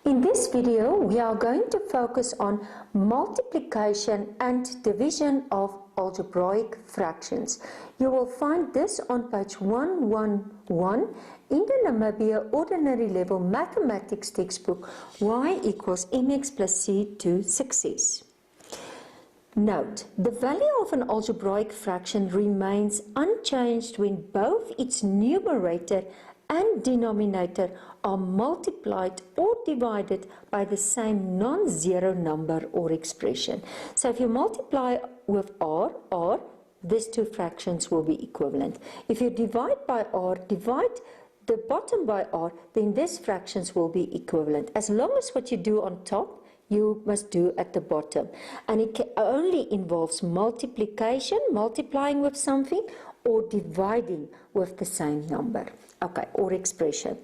In this video, we are going to focus on multiplication and division of algebraic fractions. You will find this on page 111 in the Namibia Ordinary Level Mathematics textbook, y equals mx plus c to success. Note, the value of an algebraic fraction remains unchanged when both its numerator and denominator are multiplied or divided by the same non-zero number or expression. So if you multiply with r, these two fractions will be equivalent. If you divide by r, divide the bottom by r, then these fractions will be equivalent. As long as what you do on top, you must do at the bottom. And it only involves multiplication, multiplying with something, or dividing with the same number, okay, or expression.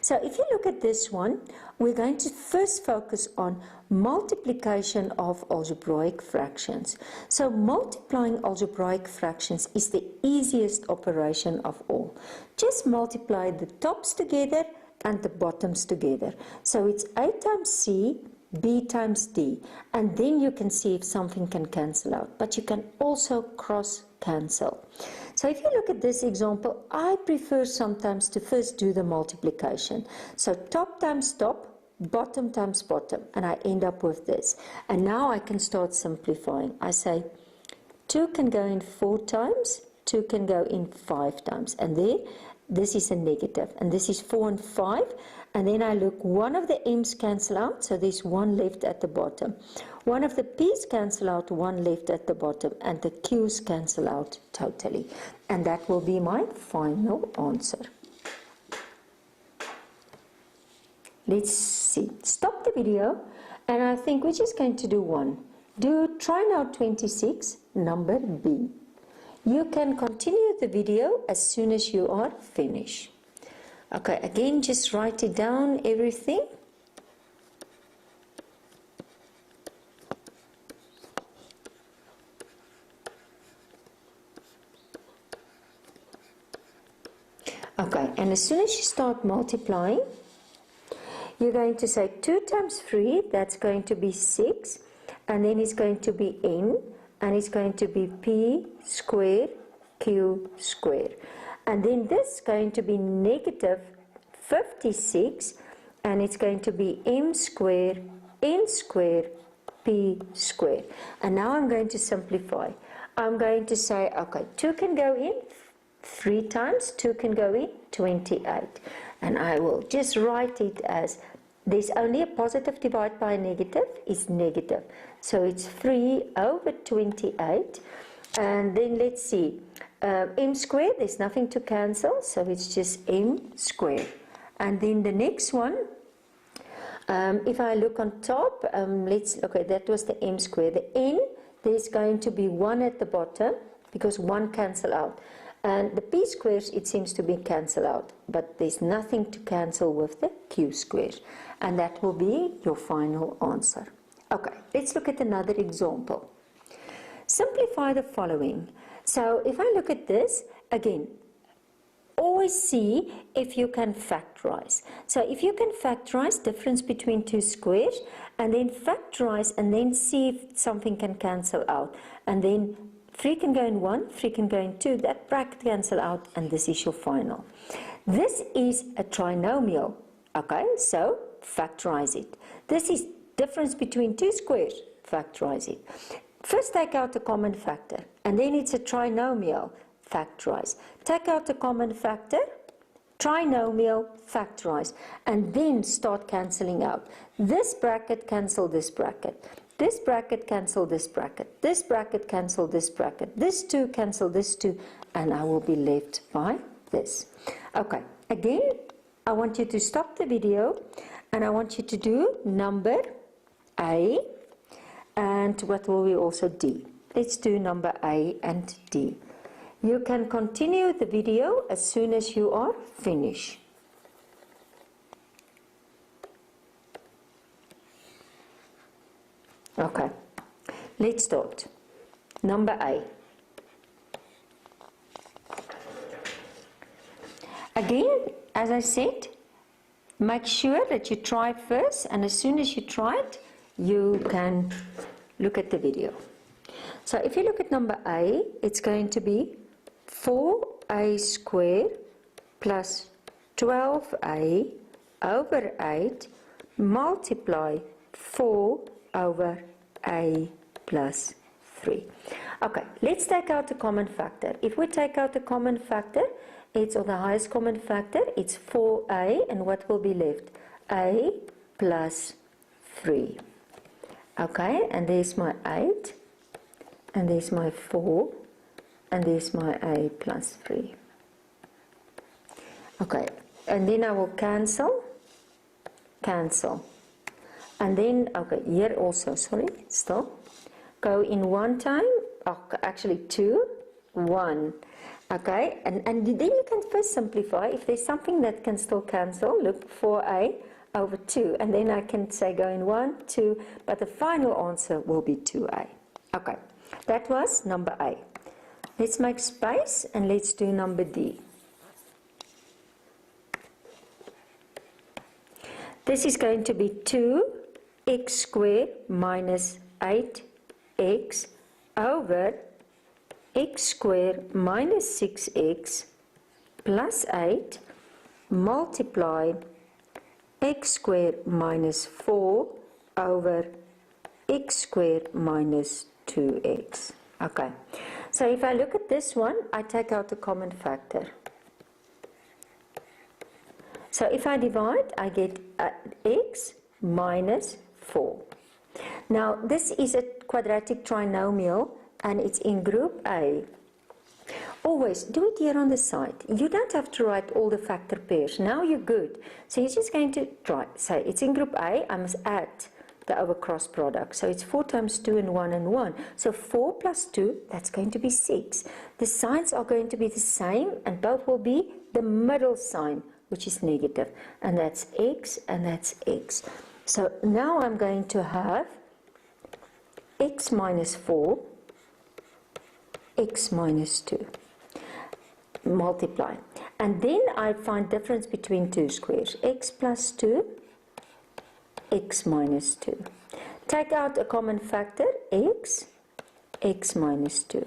So if you look at this one, we're going to first focus on multiplication of algebraic fractions. So multiplying algebraic fractions is the easiest operation of all. Just multiply the tops together and the bottoms together. So it's A times C, B times D, and then you can see if something can cancel out, but you can also cross cancel. So if you look at this example, I prefer sometimes to first do the multiplication. So top times top, bottom times bottom, and I end up with this. And now I can start simplifying. I say 2 can go in 4 times, 2 can go in 5 times, and there, this is a negative, and this is 4 and 5, and then I look, one of the m's cancel out, so there's 1 left at the bottom. One of the p's cancel out, 1 left at the bottom, and the q's cancel out totally. And that will be my final answer. Let's see. Stop the video, and I think we're just going to do one. Try now 26, number B. You can continue the video as soon as you are finished. Okay, again, just write it down, everything. Okay, and as soon as you start multiplying, you're going to say 2 times 3, that's going to be 6, and then it's going to be n, and it's going to be p squared q squared. And then this is going to be negative 56, and it's going to be m squared n squared p squared. And now I'm going to simplify. I'm going to say, okay, 2 can go in 3 times, 2 can go in 28. And I will just write it as, there's only a positive divided by a negative, is negative. So it's 3 over 28. And then let's see, m squared, there's nothing to cancel, so it's just m squared. And then the next one, if I look on top, okay, that was the m squared. The n, there's going to be 1 at the bottom, because 1 cancel out. And the p squares, it seems to be cancel out, but there's nothing to cancel with the q squares. And that will be your final answer. Okay, let's look at another example. Simplify the following. So if I look at this, again, always see if you can factorize. So if you can factorize difference between 2 squares, and then factorize, and then see if something can cancel out. And then 3 can go in 1, 3 can go in 2, that bracket cancel out, and this is your final. This is a trinomial, okay, so factorize it. This is difference between 2 squares, factorize it. First take out the common factor, and then it's a trinomial, factorize. Take out the common factor, trinomial, factorize, and then start cancelling out. This bracket cancel this bracket. This bracket cancel this bracket. This bracket cancel this bracket. This 2 cancel this 2, and I will be left by this. Okay, again, I want you to stop the video, and I want you to do number A, and what will we also D? Let's do number A and D. You can continue the video as soon as you are finished. Okay, let's start. Number A. Again, as I said, make sure that you try first, and as soon as you try it, you can look at the video. So if you look at number A, it's going to be 4a squared plus 12a over 8 multiply 4 over a plus 3. Okay, let's take out the common factor. If we take out the common factor, it's, or the highest common factor, it's 4a, and what will be left? A plus 3. Okay, and there's my 8, and there's my 4, and there's my a plus 3. Okay, and then I will cancel, and then, okay, here also, sorry, still, go in one time, oh, actually 2, 1, okay, and then you can first simplify. If there's something that can still cancel, look, 4a over 2, and then I can say go in 1, 2, but the final answer will be 2a. Okay, that was number A. Let's make space and let's do number D. This is going to be 2x squared minus 8x over x squared minus 6x plus 8 multiplied x squared minus 4 over x squared minus 2x. Okay, so if I look at this one, I take out the common factor. So if I divide, I get x minus 4. Now this is a quadratic trinomial and it's in group A. Always do it here on the side. You don't have to write all the factor pairs. Now you're good. So you're just going to try. Say it's in group A, I must add the over cross product. So it's 4 times 2 and 1 and 1. So 4 plus 2, that's going to be 6. The signs are going to be the same and both will be the middle sign, which is negative, and that's x and that's x. So now I'm going to have x minus 4, x minus 2, multiply. And then I find difference between two squares, x plus 2, x minus 2. Take out a common factor, x, x minus 2.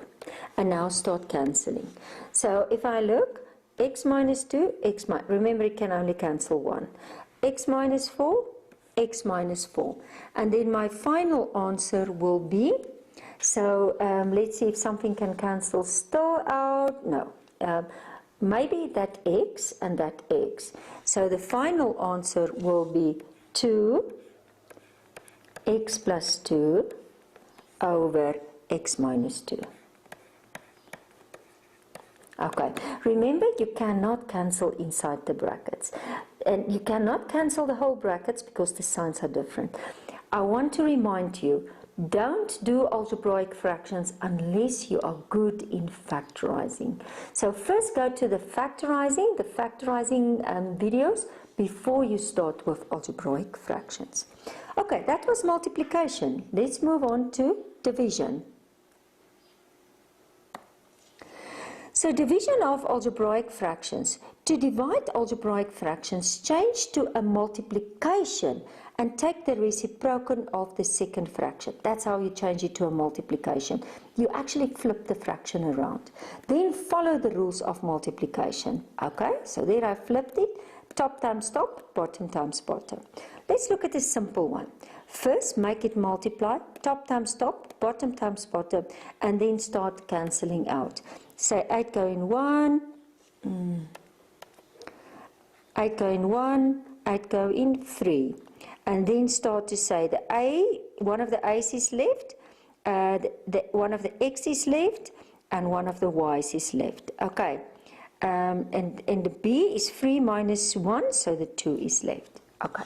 And now start cancelling. So if I look, x minus 2, remember it can only cancel 1. X minus 4, x minus 4. And then my final answer will be, so let's see if something can cancel still out. No, maybe that x and that x. So the final answer will be 2 x plus 2 over x minus 2. Okay, remember you cannot cancel inside the brackets. And you cannot cancel the whole brackets because the signs are different. I want to remind you, don't do algebraic fractions unless you are good in factorizing. So first go to the factorizing videos before you start with algebraic fractions. Okay, that was multiplication. Let's move on to division. So division of algebraic fractions. To divide algebraic fractions, change to a multiplication and take the reciprocal of the second fraction. That's how you change it to a multiplication. You actually flip the fraction around. Then follow the rules of multiplication. Okay, so there I flipped it. Top times top, bottom times bottom. Let's look at a simple one. First, make it multiply, top times top, bottom times bottom, and then start cancelling out. Say 8 go in 1, 8 go in 1, 8 go in 3. And then start to say the A, one of the A's is left, one of the X is left, and one of the Y's is left. Okay, and the B is 3 minus 1, so the 2 is left. Okay.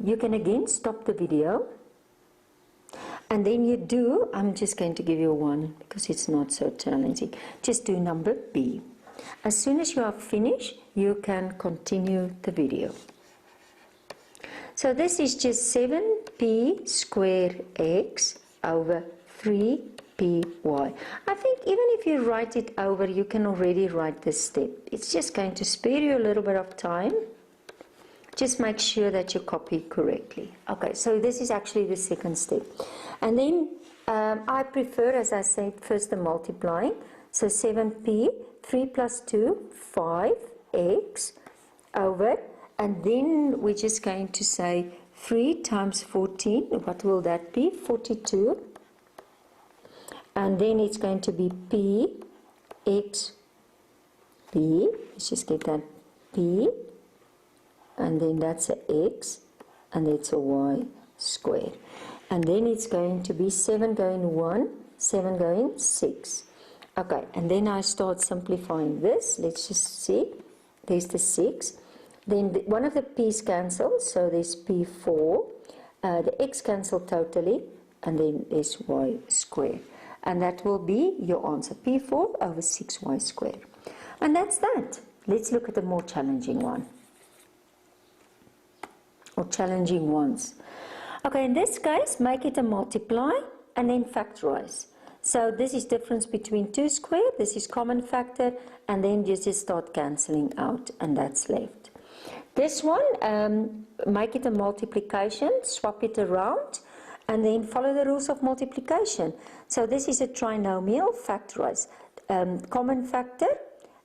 You can again stop the video. And then you do, I'm just going to give you one because it's not so challenging. Just do number B. As soon as you are finished, you can continue the video. So this is just 7p squared x over 3 py. I think even if you write it over, you can already write this step. It's just going to spare you a little bit of time. Just make sure that you copy correctly. Okay, so this is actually the second step. And then I prefer, as I said, first the multiplying. So 7p, 3 plus 2, 5x over, and then we're just going to say 3 times 14, what will that be? 42. And then it's going to be p, x, p, let's just get that p, and then that's a x, and it's a y squared. And then it's going to be 7 going 1, 7 going 6. Okay, and then I start simplifying this. Let's just see. There's the 6. Then one of the p's cancels, so there's p4. The x cancel totally, and then there's y squared. And that will be your answer, p4 over 6y squared. And that's that. Let's look at the more challenging one. Or challenging ones. Okay, in this case, make it a multiply and then factorize. So this is difference between 2 squared, this is common factor, and then you just start cancelling out, and that's left. This one, make it a multiplication, swap it around, and then follow the rules of multiplication. So this is a trinomial, factorize. Common factor,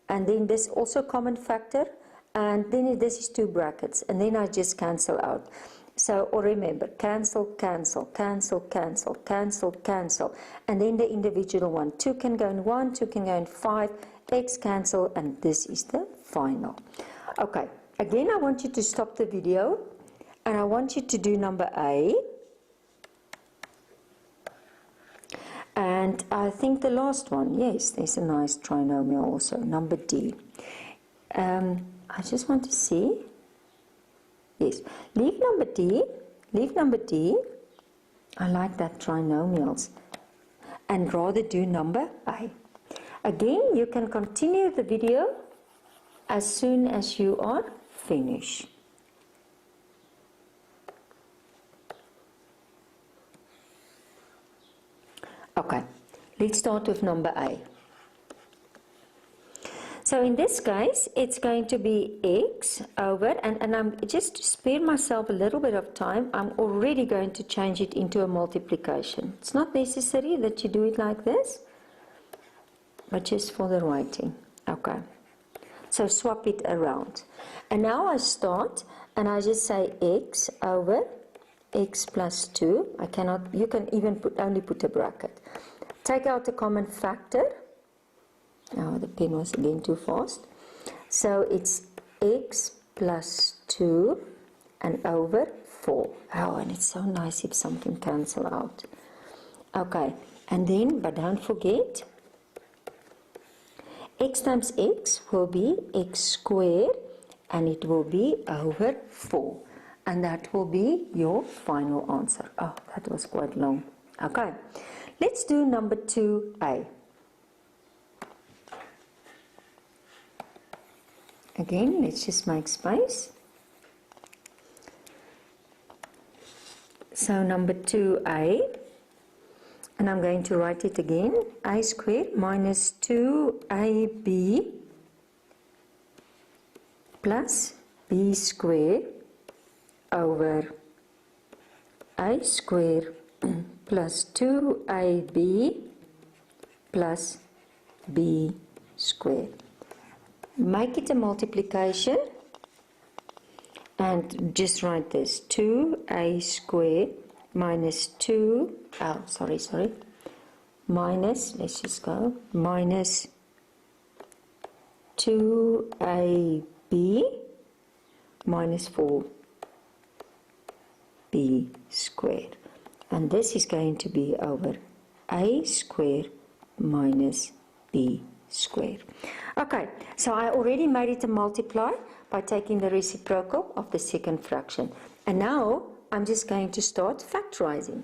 and then this also common factor, and then this is 2 brackets, and then I just cancel out. So, or remember, cancel, cancel, cancel, cancel, cancel, cancel, and then the individual one. 2 can go in 1, 2 can go in 5, x cancel, and this is the final. Okay, again I want you to stop the video, and I want you to do number A. And I think the last one, yes, there's a nice trinomial also, number D. I just want to see. Yes, leave number D. I like that trinomials. And rather do number A. Again, you can continue the video as soon as you are finished. Okay, let's start with number A. So in this case, it's going to be x over, and I'm just to spare myself a little bit of time, I'm already going to change it into a multiplication. It's not necessary that you do it like this, but just for the writing. Okay. So swap it around. And now I start, and I just say x over x plus 2. I cannot, you can even only put a bracket. Take out the common factor. Oh, the pen was again too fast. So it's x plus 2 and over 4. Oh, and it's so nice if something cancel out. Okay, and then, but don't forget, x times x will be x squared, and it will be over 4. And that will be your final answer. Oh, that was quite long. Okay, let's do number 2A. Again, let's just make space. So number 2A, and I'm going to write it again, a squared minus 2ab plus b squared over a squared plus 2ab plus b squared. Make it a multiplication and just write this, 2a squared minus 2, minus, let's just go, minus 2ab minus 4b squared. And this is going to be over a squared minus b squared. Okay, so I already made it a multiply by taking the reciprocal of the second fraction. And now I'm just going to start factorizing.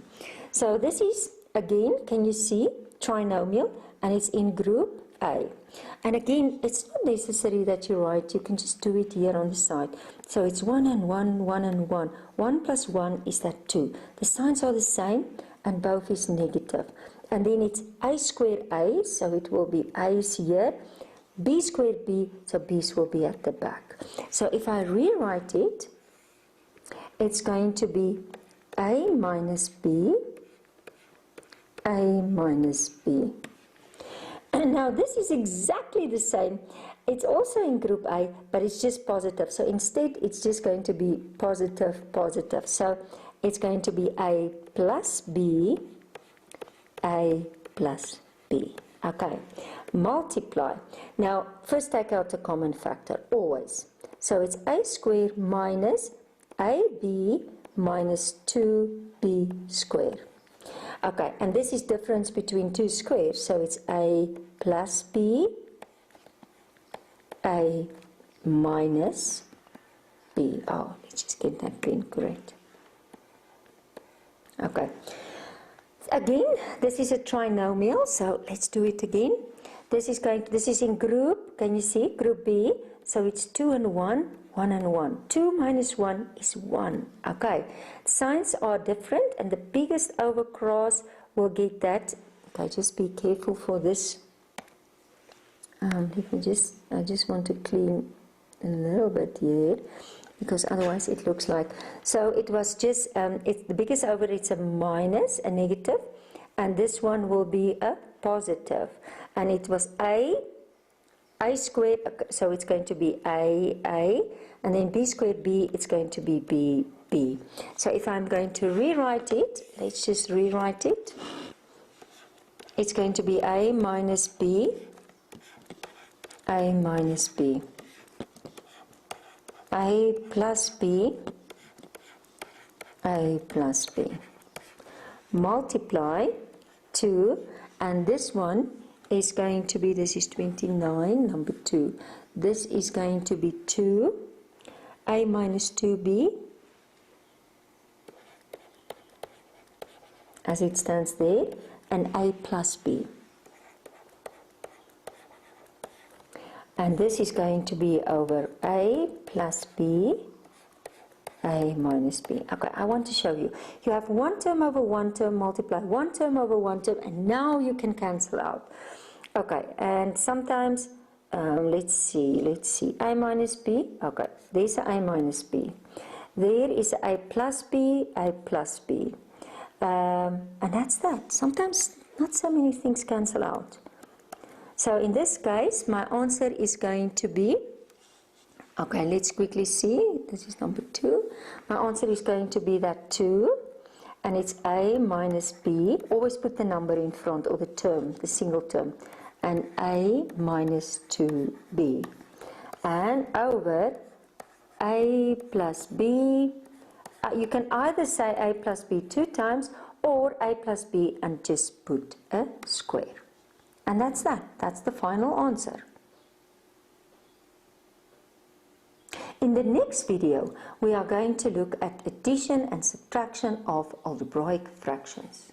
So this is, again, can you see, trinomial, and it's in group A. And again, it's not necessary that you write, you can just do it here on the side. So it's 1 and 1, 1 and 1. 1 plus 1 is that 2. The signs are the same, and both is negative. and then it's a squared a, so it will be a's here, b squared b, so b's will be at the back. So if I rewrite it, it's going to be a minus b, a minus b. And now this is exactly the same. It's also in group A, but it's just positive. So instead, it's just going to be positive, positive. So it's going to be A plus B, A plus B. Okay, multiply. Now, first take out a common factor, always. So it's A squared minus AB minus 2B squared. Okay, and this is difference between two squares. So it's A plus B, A minus B. Oh, let's just get that pen correct. Okay. Again, this is a trinomial, so let's do it again. This is in group, can you see? Group B. So it's 2 and 1, 1 and 1. 2 minus 1 is 1. Okay. Signs are different, and the biggest overcross will get that. Okay, just be careful for this. I just want to clean a little bit here, because otherwise it looks like, so it was just, it's the biggest over, it's a minus, a negative, and this one will be a positive, and it was a squared, so it's going to be a, and then b squared b, it's going to be b. So if I'm going to rewrite it, let's just rewrite it. It's going to be a minus b, a minus b, a plus b, a plus b. Multiply 2, and this one is going to be, this is 29, number 2. This is going to be 2, a minus 2b, as it stands there, and a plus b. And this is going to be over a plus b, a minus b. Okay, I want to show you. You have one term over one term, multiply one term over one term, and now you can cancel out. Okay, and sometimes, let's see, a minus b. Okay, there's a minus b. There is a plus b, a plus b. And that's that. Sometimes not so many things cancel out. So in this case, my answer is going to be, okay, let's quickly see. This is number 2. My answer is going to be that 2, and it's a minus b. Always put the number in front, or the term, the single term, and a minus 2b. And over a plus b, you can either say a plus b 2 times, or a plus b and just put a square. And that's that. That's the final answer. In the next video, we are going to look at addition and subtraction of algebraic fractions.